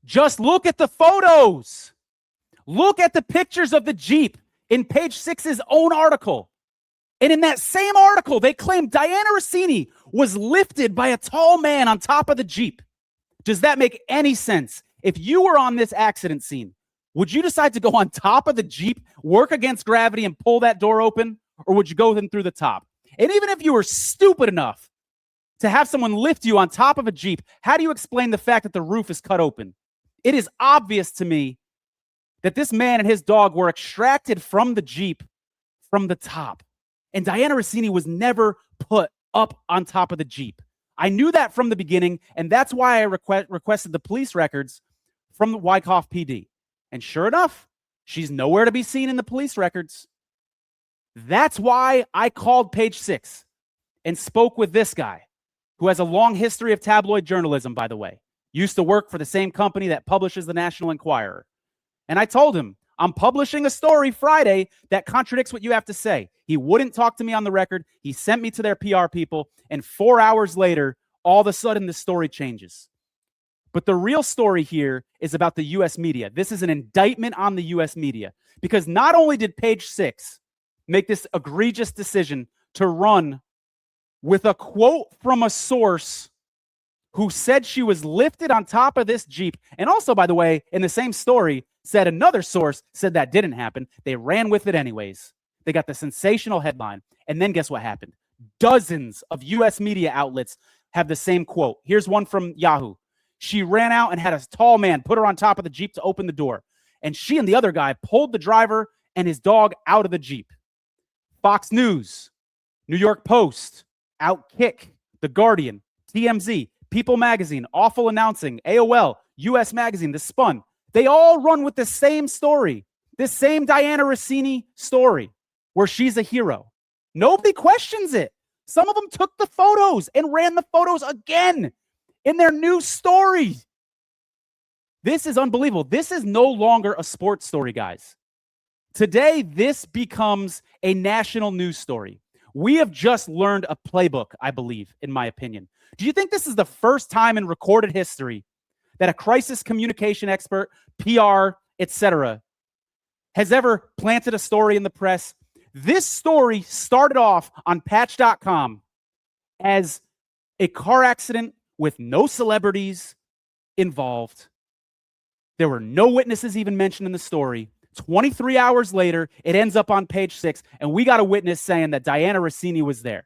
Just look at the photos. Look at the pictures of the Jeep in page 6's own article. And in that same article, they claim Dianna Russini was lifted by a tall man on top of the Jeep. Does that make any sense? If you were on this accident scene, would you decide to go on top of the Jeep, work against gravity, and pull that door open? Or would you go in through the top? And even if you were stupid enough to have someone lift you on top of a Jeep, how do you explain the fact that the roof is cut open? It is obvious to me that this man and his dog were extracted from the Jeep from the top. And Dianna Russini was never put up on top of the Jeep. I knew that from the beginning, and that's why I requested the police records from the Wyckoff PD. And sure enough, she's nowhere to be seen in the police records. That's why I called page 6 and spoke with this guy, who has a long history of tabloid journalism, by the way. Used to work for the same company that publishes the National Enquirer. And I told him, I'm publishing a story Friday that contradicts what you have to say. He wouldn't talk to me on the record. He sent me to their PR people. And 4 hours later, all of a sudden, the story changes. But the real story here is about the U.S. media. This is an indictment on the U.S. media. Because not only did page 6 make this egregious decision to run with a quote from a source who said she was lifted on top of this Jeep. And also, by the way, in the same story, said another source said that didn't happen. They ran with it anyways. They got the sensational headline. And then guess what happened? Dozens of U.S. media outlets have the same quote. Here's one from Yahoo. She ran out and had a tall man put her on top of the Jeep to open the door. And she and the other guy pulled the driver and his dog out of the Jeep. Fox News, New York Post, Outkick, The Guardian, TMZ, People Magazine, Awful Announcing, AOL, US Magazine, The Spun. They all run with the same story, this same Dianna Russini story, where she's a hero. Nobody questions it. Some of them took the photos and ran the photos again in their new story. This is unbelievable. This is no longer a sports story, guys. Today, this becomes a national news story. We have just learned a playbook, I believe, in my opinion. Do you think this is the first time in recorded history that a crisis communication expert, PR, etc., has ever planted a story in the press? This story started off on Patch.com as a car accident with no celebrities involved. There were no witnesses even mentioned in the story. 23 hours later, it ends up on page 6, and we got a witness saying that Dianna Russini was there.